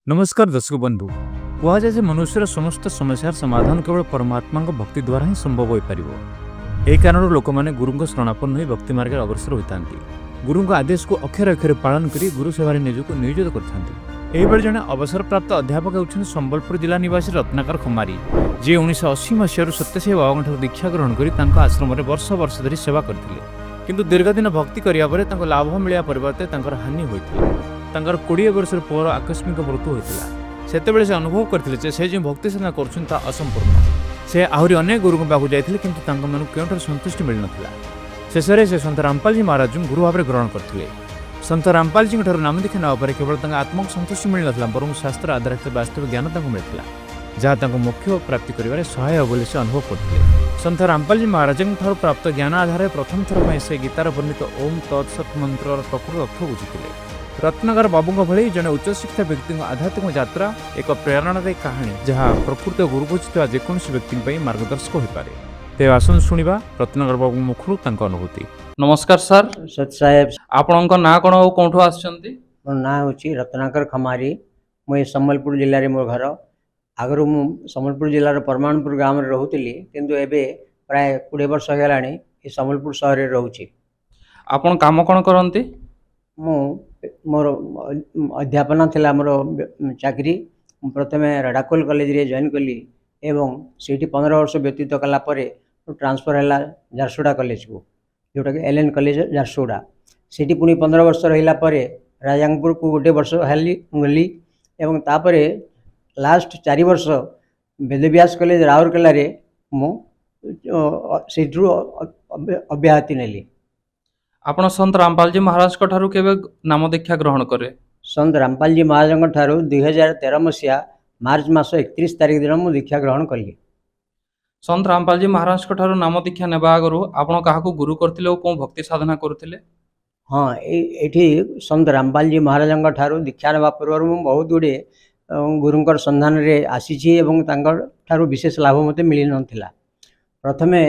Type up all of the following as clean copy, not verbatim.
नमस्कार दर्शक बंधु कहुए जे मनुष्यर समस्त समस्यार समाधान केवल परमात्मा भक्ति द्वारा ही संभव हो पार। यही कारण लोक मैंने गुरु शरणापन्न हो भक्ति मार्ग अग्रसर होता है। गुरु आदेश को अक्षर अक्षर पालन कर गुरु सेवार निजक नियोजित करते। जड़े अवसर प्राप्त अध्यापक होती संबलपुर जिला निवासी रत्नाकर खमारी, जी 1980 मसीह सत्यसाई बाबा दीक्षा ग्रहण कर आश्रम में वर्ष वर्ष धरी सेवा करते, किंतु दीर्घ दिन भक्ति करने लाभ मिलवा परिवर्ते हानि होता। 20 वर्ष पुअर आकस्मिक मृत्यु होता। से अनुभव करते से जो भक्ति साधना कर असंपूर्ण। से आहरी अनेक गुरु पाक जाते कि क्यों संतुष्टि मिल नाला। शेष में से सन्त रामपाल जी महाराज गुरु भाव में ग्रहण करते। सन्त रामपाल जी नाम दीक्षा नापर केवल आत्मक संतुष्टि मिल ना बर शास्त्र आधारित वास्तविक ज्ञान मिलता, जहाँ मोक्ष प्राप्ति कर सहाय बोली से अनुभव करते। सन्त रामपाल जी महाराज प्राप्त ज्ञान आधार प्रथम थर से गीतार वर्णित ओम तत्सत मंत्र प्रकृत अर्थ बुझुते। रत्नाकर बाबू भली जड़े उच्च शिक्षा व्यक्ति आध्यात्मिक यात्रा एक प्रेरणादायी कहानी, जहाँ प्रकृत गुरु बुझुवा जेकोसी व्यक्ति मार्गदर्शक हो पाए। ते आसन शुणा रत्नाकर बाबू मुखर अनुभूति। नमस्कार सर। सत साहेब, आपण ना कौन और कौन आसुच्चंती? मो ना हूँ रत्नाकर खमारी। मुझे संबलपुर जिले में मोर घर। आगर मु संबलपुर जिलार परमाणपुर गाँव में रोली, किंतु एबे प्राय 20 वर्ष होगानी संबलपुर सहर में रोचे। आपण काम कौन करती? मोर अध्यापना थिला मोर चाकरी। प्रथम रेडाकोल कॉलेज रे जॉइन कली एवं सीठी 15 वर्ष व्यतीत कलापर ट्रांसफर है झारसुगुड़ा कॉलेज को, जोटा कि एलएन कॉलेज झारसुगुड़ा। सीठी पुणी 15 वर्ष रहिला परे राजांगपुर को गोटे वर्ष गली एवं तापरे लास्ट 4 वर्ष वेदव्यास कॉलेज राउरकेला रे मु सीठू अब्याहति नेली। आपण संत रामपाल जी महाराज ठारू केबे नाम दीक्षा ग्रहण करे? संत रामपाल जी महाराज ठारू 2013 मसीहा मार्च मास 31 तारीख दिन मु दीक्षा ग्रहण कली। संत रामपाल जी महाराज ठारू नाम दीक्षा नेबा आगरु आपण काहाकू गुरु करथिले और कोन भक्ति साधना करथिले? हाँ, एठी संत रामपाल जी महाराज ठारू दीक्षा नेबा पूर्व मु बहुत गुडे गुरुंकर संधान रे आसीछि एवं तांकर ठारू विशेष लाभ मते मिली नथिला। प्रथमे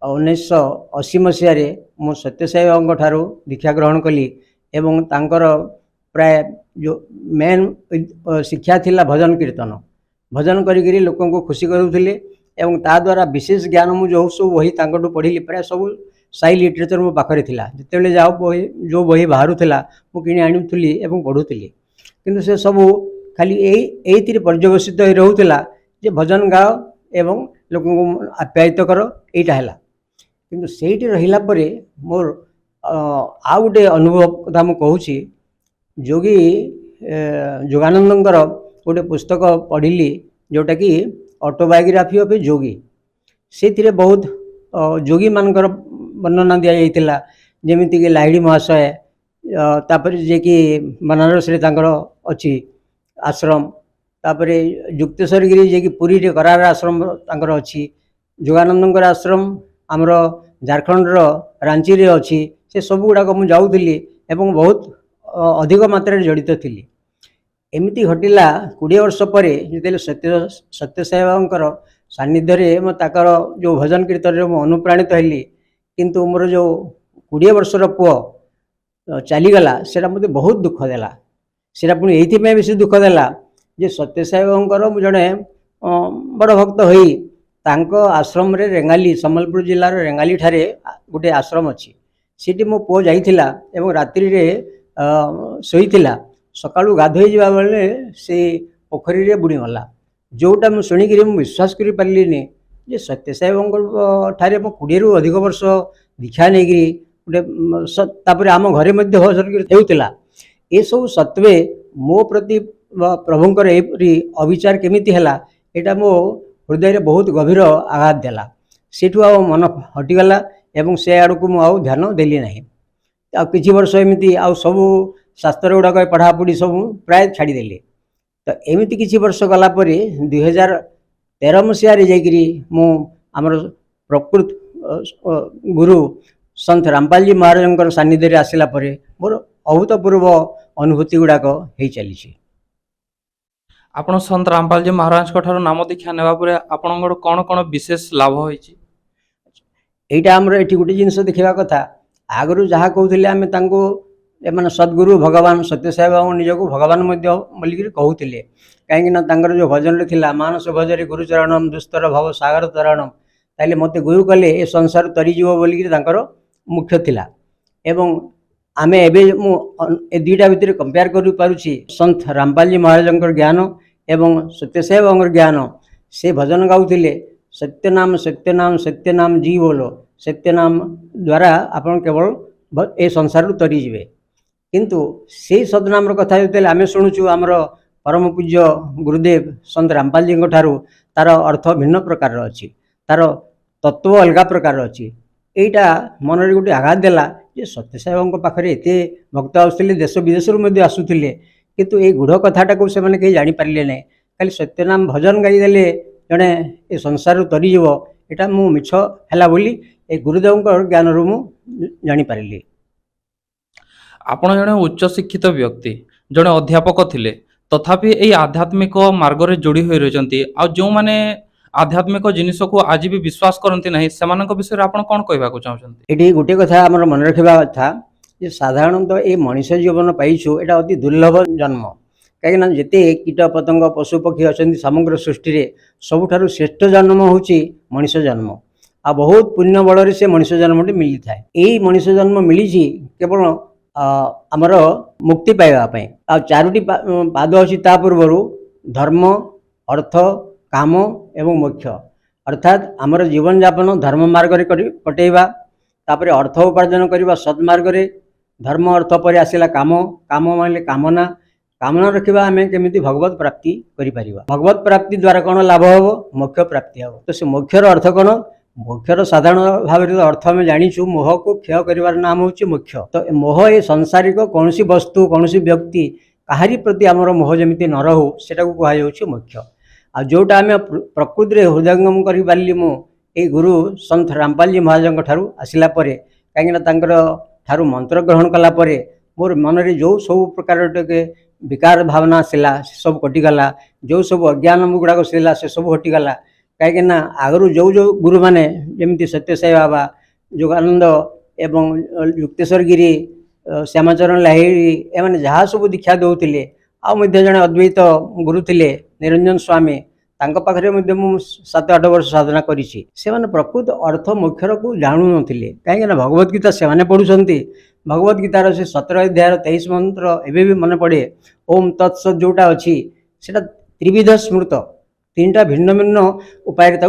1980 मसीह मु सत्यसाई बाबा ठारू दीक्षा ग्रहण कली एवं तांकर प्राय जो मेन शिक्षा थिला भजन कीर्तन। भजन करी लोकों को खुशी करूथिले एवं ता द्वारा विशेष ज्ञान मु जो सब वही तांकटू पढ़िली। प्राय सब साई लिटरेचर मो पाखरे थिला। जितेबेले जाओ बही जो बही बाहर थिला मु किनी आनुथुली एवं पढ़ुथुली, किंतु से सब खाली एही पर्यवसित हो रहउथिला जे भजन गाओ एवं लोकों को आप्यायित करो, एटा हैला। किंतु सेठी रहिला परे मोर आ गोटे अनुभव कथा मु कहूची। जोगी जोगानंदंकर गोटे पुस्तक पढ़िली, जोटा कि ऑटोबायोग्राफी ऑफ ए जोगी। से बहुत जोगी मानकर वर्णना दिया जाइतिला, जेमिति कि लाहिड़ी महाशय, तापर जे कि बनारस रे तांकर अछि आश्रम, तापर युक्तेश्वर गिरी जे कि पुरी रे करार आश्रम तांकर अछि। जोगानंदंकर आश्रम आमर झारखंड रांची रे अछि। से सब गुड़ाक मुझे जाऊली एवं बहुत अधिक मात्रा जड़ित थी। एमती घटिला 20 वर्ष पर जो सत्यसाई बाबा सानिध्य में ताकर जो भजन कीर्तन में अनुप्राणित हेली, किंतु मोर जो 20 वर्षर पुओ चलीगला से मत बहुत दुख देला। से पुणी ये बेसी दुख देला जे सत्यसाई बाबा जड़े बड़ भक्त होई तांको आश्रम रे रेंगाली, संबलपुर जिलार रेंगाली ठारे गोटे आश्रम अच्छी। सीटी मो पुओ जाइथिला एवं रात्रि रे शोइथिला। सकाळू गाधोई जावा बेले से पोखरी रे बुड़ी गला, जोटा मु शुणिक मु विश्वास करि पारलिनी जे सत्यसाई बाबा ठारे मो 20 रु अधिक वर्ष दीक्षा नेगिरी गोटे तापर आम घरे मध्य हेउतिला। ए सब सत्वे मो प्रति प्रभुंकर एपरी अविचार केमिति हैला एटा मो हृदय में बहुत गभीर आघात देला। सेठू आ मन हटिगला एवं से आड़ को मुझे ध्यान देली ना। कि वर्ष एमती आ सब शास्त्र गुड़ाक पढ़ापढ़ी सब प्राय छाड़देली। तो एमती किसी वर्ष गलापर 2013 मसीह जामर प्रकृत गुरु संत रामपाल जी महाराज सानिध्य आसला मोर अभूतपूर्व अनुभूति गुड़ाक हो चली। आपण संत रामपाल जी महाराज ठारू नाम दीक्षा नेबा परे आपनकर कोन कोन विशेष लाभ होईची? एटा हमर एठी गुटे जिंस देखिबा कथा। आगरु जहा कहउथिले आमे तांको एमाने सद्गुरु भगवान सत्यसाई बाबा निजको भगवान मध्य बोलिक कहूले कहीं जो भजन थिला मानस भजरे गुरुचरणम दुस्तर भव सागर तरणम ताइले मते गुरु कले ए संसार तरीजीव बोलिक मुख्य थिला एवं आमे एबे मु ए दुईटा भितर कंपेयर करि पारुछि संत रामपाल जी महाराज ज्ञान एवं सत्यसाई बाबा ज्ञान से भजन गाउथिले सत्यनाम सत्यनाम सत्यनाम जी बोलो सत्यनाम द्वारा आपण केवल ए संसार तरी जीवे किंतु से सदनाम कथा जो आम शुणुचु आमर परम पूज्य गुरुदेव संत रामपाल जी ठारू तार अर्थ भिन्न प्रकार अच्छी तार तत्व अलग प्रकार अच्छी यहीटा मन में गोटे आघात देला जे सत्यसाई बाबा पाखे एत भक्त आसुले देश विदेश आसुले किंतु ये गूढ़ कथाटा को से कहीं जापारे ना खाली सत्यनाम भजन गाईदे जड़े ए संसार तरीजीव यहाँ मु मिछ है बोली ए गुरुदेव ज्ञान रू जापारि। आपण जड़े उच्च शिक्षित व्यक्ति जड़े अध्यापक थिले तथापि यही आध्यात्मिक मार्ग में जोड़ी हो रही जो मैंने आध्यात्मिक जिनिस को आज भी विश्वास करती ना से विषय में आपड़ कौन कहना चाहते ये गोटे कथा आम मन रखा कथा जे साधारणतः ये मनीष जीवन पाइछु एटा अति दुर्लभ जन्म कहीं जिते कीट पतंग पशु पक्षी अच्छा समग्र सृष्टि में सबुठारु श्रेष्ठ जन्म होची मनीष जन्म आ बहुत पुण्य बल से मनीष जन्मटी मिली थाए यही मनीष जन्म मिली केवल आमर मुक्ति पाइबापी आ चारोटी पाद अच्छी ता पूर्व धर्म अर्थ काम एवं मोक्ष अर्थात आमर जीवन यापन धर्म मार्ग कटेवा तापर अर्थ उपार्जन करवा सद्मार्ग धर्म अर्थ पर आसला काम काम मान कामना कामना रखा आम केमी भगवत प्राप्ति करिपरिबा भगवत प्राप्ति द्वारा कौन लाभ हम मोक्ष प्राप्ति हम तो से मोक्षर अर्थ कौन मोक्षर साधारण भाव अर्थ आम जाचु मोह को क्षय कर नाम हूँ मोक्ष तो मोह ये सांसारिक कौन वस्तु कौन व्यक्ति कहारी प्रति आमर मोह जमी न रहू से कहुच्छे मोक्ष आ जोटा आम प्रकृति में हृदयंगम कर पारि मुझे गुरु संत रामपाल जी महाराज ठारू आसला कहीं ठारू मंत्र ग्रहण कलापर मोर मन में जो सब प्रकार विकार भावना आसला सब कटिगला जो सब अज्ञान गुड़ाक सिला से सब हटिगला कहीं आगु जो जो गुरु मैंने जमी सत्यसाई बाबा जोगानंद एवं युक्तेश्वर गिरी श्यामाचरण लाहिड़ी एम जहाँ सब दीक्षा दौले आदे जड़े अद्वैत गुरु थे निरंजन स्वामी पाखे 7-8 वर्ष साधना करी प्रकृत अर्थ मोक्षर को जानू नथिले कहीं भगवत गीता से पढ़ुंट भगवत गीतार से 17 अध्याय 23 मंत्र एवं भी मन पड़े ओम तत्सत जोटा अच्छी से त्रिविध स्मृत 3टा भिन्न भिन्न उपाय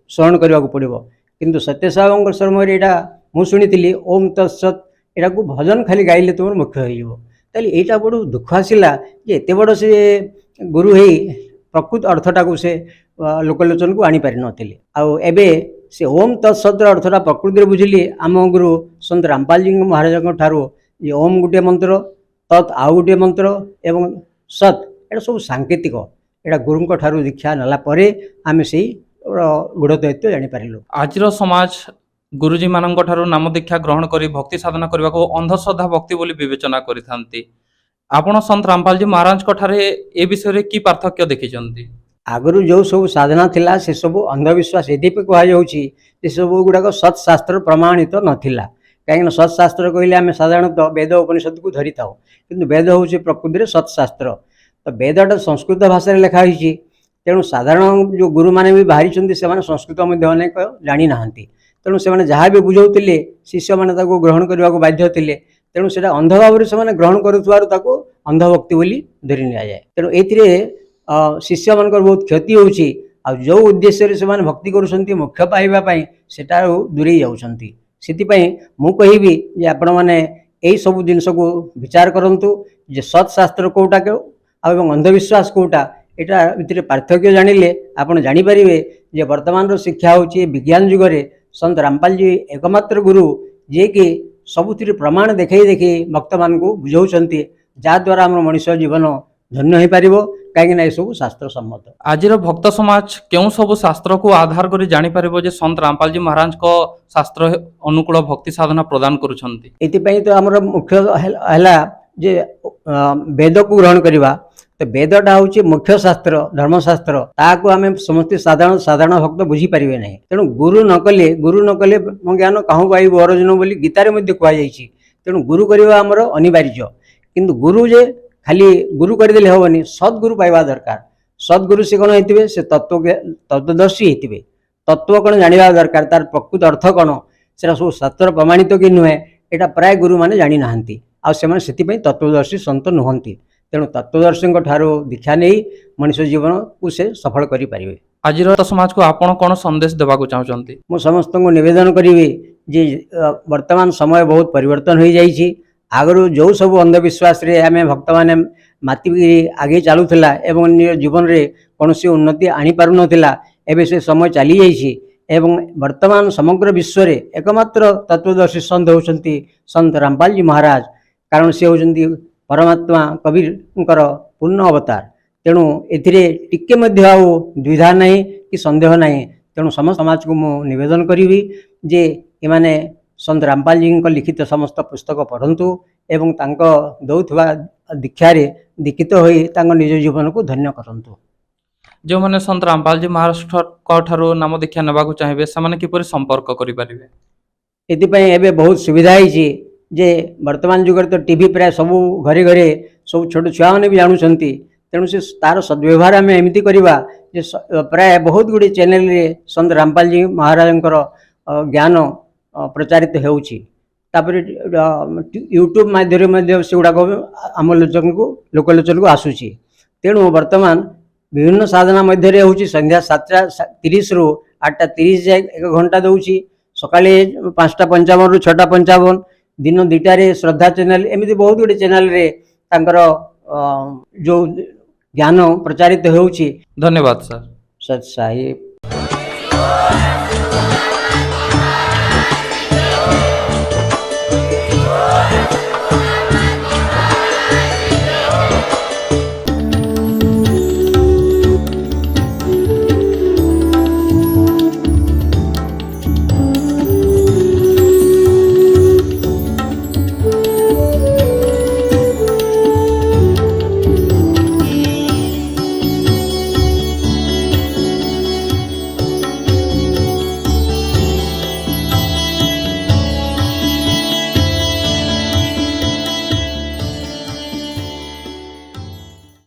स्मरण करने को पड़ो किंतु सत्यसाई बाबा समय यहाँ मुझे शुणी ओम तत्सत यहाँ को भजन खाली गाइले तुम मोक्ष हो यहाँ बड़ दुख आसला जे एत बड़ से गुरु ही प्रकृत अर्थटा को से लोकलोचन को आनी पारि नथिले आबे से ओम तत्सतर अर्थटा प्रकृति बुझिली आम गुरु संत रामपाल जी महाराज ठारू ये ओम गोटे मंत्र तत् आउ गोटे मंत्र एवं सत एटा सब सांकेतिक एटा गुरु ठारू दीक्षा नाला परे आमे से गुड़ दायित्व जानीपारू। आज समाज गुरुजी मान ठारू नाम दीक्षा ग्रहण कर भक्ति साधना करने को अंधश्रद्धा भक्ति बोली विवेचना करिथांती आपण संत रामपाल जी महाराज ठारे ए विषय की पार्थक्य देखिछंती? आगु जो सब साधना थिला से सब अंधविश्वास ये कहुच्छी सब गुड़ाक सत्शास्त्र प्रमाणित नाला कहीं सत्शास्त्र कहले आम साधारणतः वेद उपनिषद को धरी था कि वेद हूँ प्रकृति में सत्शास्त्र तो वेदटा संस्कृत भाषा लिखाई तेणु साधारण जो गुरु मैंने भी बाहरी से संस्कृत अनेक जानी ना तेणु से जहाँ भी बुझाऊे शिष्य मैंने ग्रहण करने को बाध्य थे तेणु से अंध भाव से ग्रहण करुवार अंधभक्ति बोली धरी नि जाए तेणु ये शिष्य मान बहुत क्षति होची जो उद्देश्य से भक्ति करुँच मोक्ष पाइबापी से दूरे जाऊँगी से मुझी जे आपण मैंने यही सब जिनस को विचार करूँ जे सत्शास्त्र कौटा एवं अंधविश्वास कौटा यहाँ भितर पार्थक्य जानिले आपड़ जानीपारे जे वर्तमान शिक्षा हूँ विज्ञान जुगरे संत रामपाल जी एकमात्र गुरु जे कि सबुथि प्रमाण देखई देखी भक्त मान को बुझाऊँ जहाद्वारा आम मनुष्य जीवन धन्य हो पार कहीं सब शास्त्र सम्मत। आज भक्त समाज क्यों सब शास्त्र को आधार कर जापर जे संत रामपाल जी महाराज को शास्त्र अनुकूल भक्ति साधना प्रदान करुछंती एथिपाई तो आमर मुख्य है जे वेद को ग्रहण करवा तो वेदटा हूँ मुख्य शास्त्र धर्मशास्त्र ताकू आम समस्त साधारण साधारण भक्त बुझीपारे ना तेणु गुरु न कले मो ज्ञान कहूँ पाइबू अर्जुन बोली गीतार कहुई ତେଣୁ ଗୁରୁ କରିବା ଆମର ଅନିବାର୍ଯ୍ୟ। କିନ୍ତୁ ଗୁରୁ ଯେ ଖାଲି ଗୁରୁ କରିଦେଲେ ହେବନି, ସଦ୍ଗୁରୁ ପାଇବା ଦରକାର। ସଦ୍ଗୁରୁ ସେ କ'ଣ ହେଇଥିବେ? ସେ ତତ୍ତ୍ୱଦର୍ଶୀ ହେଇଥିବେ। ତତ୍ତ୍ୱ କ'ଣ ଜାଣିବା ଦରକାର, ତାର ପ୍ରକୃତ ଅର୍ଥ କ'ଣ, ସେଟା ସବୁ ଶାସ୍ତ୍ର ପ୍ରମାଣିତ କି ନୁହେଁ, ଏଇଟା ପ୍ରାୟ ଗୁରୁମାନେ ଜାଣିନାହାନ୍ତି। ଆଉ ସେମାନେ ସେଥିପାଇଁ ତତ୍ତ୍ୱଦର୍ଶୀ ସନ୍ଥ ନୁହନ୍ତି। ତେଣୁ ତତ୍ତ୍ୱଦର୍ଶୀଙ୍କ ଠାରୁ ଦୀକ୍ଷା ନେଇ ମଣିଷ ଜୀବନକୁ ସେ ସଫଳ କରିପାରିବେ। ଆଜିର ସମାଜକୁ ଆପଣ କ'ଣ ସନ୍ଦେଶ ଦେବାକୁ ଚାହୁଁଛନ୍ତି? ମୁଁ ସମସ୍ତଙ୍କୁ ନିବେଦନ କରିବି ଯେ ବର୍ତ୍ତମାନ ସମୟ ବହୁତ ପରିବର୍ତ୍ତନ ହୋଇଯାଇଛି। ଆଗରୁ ଯେଉଁ ସବୁ ଅନ୍ଧବିଶ୍ୱାସରେ ଆମେ ଭକ୍ତମାନେ ମାତିକି ଆଗେଇ ଚାଲୁଥିଲା ଏବଂ ନିଜ ଜୀବନରେ କୌଣସି ଉନ୍ନତି ଆଣିପାରୁନଥିଲା, ଏବେ ସେ ସମୟ ଚାଲିଯାଇଛି ଏବଂ ବର୍ତ୍ତମାନ ସମଗ୍ର ବିଶ୍ୱରେ ଏକମାତ୍ର ତତ୍ତ୍ୱଦର୍ଶୀ ସନ୍ଥ ହେଉଛନ୍ତି ସନ୍ଥ ରାମପାଲଜୀ ମହାରାଜ। କାରଣ ସେ ହେଉଛନ୍ତି ପରମାତ୍ମା କବିରଙ୍କର ପୂର୍ଣ୍ଣ ଅବତାର। ତେଣୁ ଏଥିରେ ଟିକେ ମଧ୍ୟ ଆଉ ଦ୍ୱିଧା ନାହିଁ କି ସନ୍ଦେହ ନାହିଁ। ତେଣୁ ସମସ୍ତ ସମାଜକୁ ମୁଁ ନିବେଦନ କରିବି ଯେ ଏମାନେ ସନ୍ଥ ରାମପାଲଜୀଙ୍କ ଲିଖିତ ସମସ୍ତ ପୁସ୍ତକ ପଢ଼ନ୍ତୁ ଏବଂ ତାଙ୍କ ଦେଉଥିବା ଦୀକ୍ଷାରେ ଦୀକ୍ଷିତ ହୋଇ ତାଙ୍କ ନିଜ ଜୀବନକୁ ଧନ୍ୟ କରନ୍ତୁ। ଯେଉଁମାନେ ସନ୍ଥ ରାମପାଲଜୀ ମହାରାଜଙ୍କ ଠାରୁ ନାମ ଦୀକ୍ଷା ନେବାକୁ ଚାହିଁବେ ସେମାନେ କିପରି ସମ୍ପର୍କ କରିପାରିବେ? ଏଥିପାଇଁ ଏବେ ବହୁତ ସୁବିଧା ହେଇଛି ଯେ ବର୍ତ୍ତମାନ ଯୁଗରେ ତ ଟିଭି ପ୍ରାୟ ସବୁ ଘରେ ଘରେ ସବୁ ଛୋଟ ଛୁଆମାନେ ବି ଜାଣୁଛନ୍ତି। ତେଣୁ ସେ ତାର ସଦ୍ବ୍ୟବହାର ଆମେ ଏମିତି କରିବା ଯେ ପ୍ରାୟ ବହୁତ ଗୁଡ଼ିଏ ଚ୍ୟାନେଲରେ ସନ୍ଥ ରାମପାଲଜୀ ମହାରାଜଙ୍କର ଜ୍ଞାନ ପ୍ରଚାରିତ ହେଉଛି। ତାପରେ ୟୁଟ୍ୟୁବ ମାଧ୍ୟମରେ ମଧ୍ୟ ସେଗୁଡ଼ାକ ଆମ ଲୋକଲୋଚନକୁ ଆସୁଛି। ତେଣୁ ବର୍ତ୍ତମାନ ବିଭିନ୍ନ ସାଧନା ମଧ୍ୟରେ ହେଉଛି ସନ୍ଧ୍ୟା 7:30ରୁ 8:30 ଯାଏ 1 ଘଣ୍ଟା ଦେଉଛି। ସକାଳେ 5:55ରୁ 6:55, ଦିନ 2ଟାରେ ଶ୍ରଦ୍ଧା ଚ୍ୟାନେଲ, ଏମିତି ବହୁତ ଗୁଡ଼ିଏ ଚ୍ୟାନେଲରେ ତାଙ୍କର ଯେଉଁ ଜ୍ଞାନ ପ୍ରଚାରିତ ହେଉଛି। ଧନ୍ୟବାଦ ସାର୍। ସତ୍ ସାହିବ।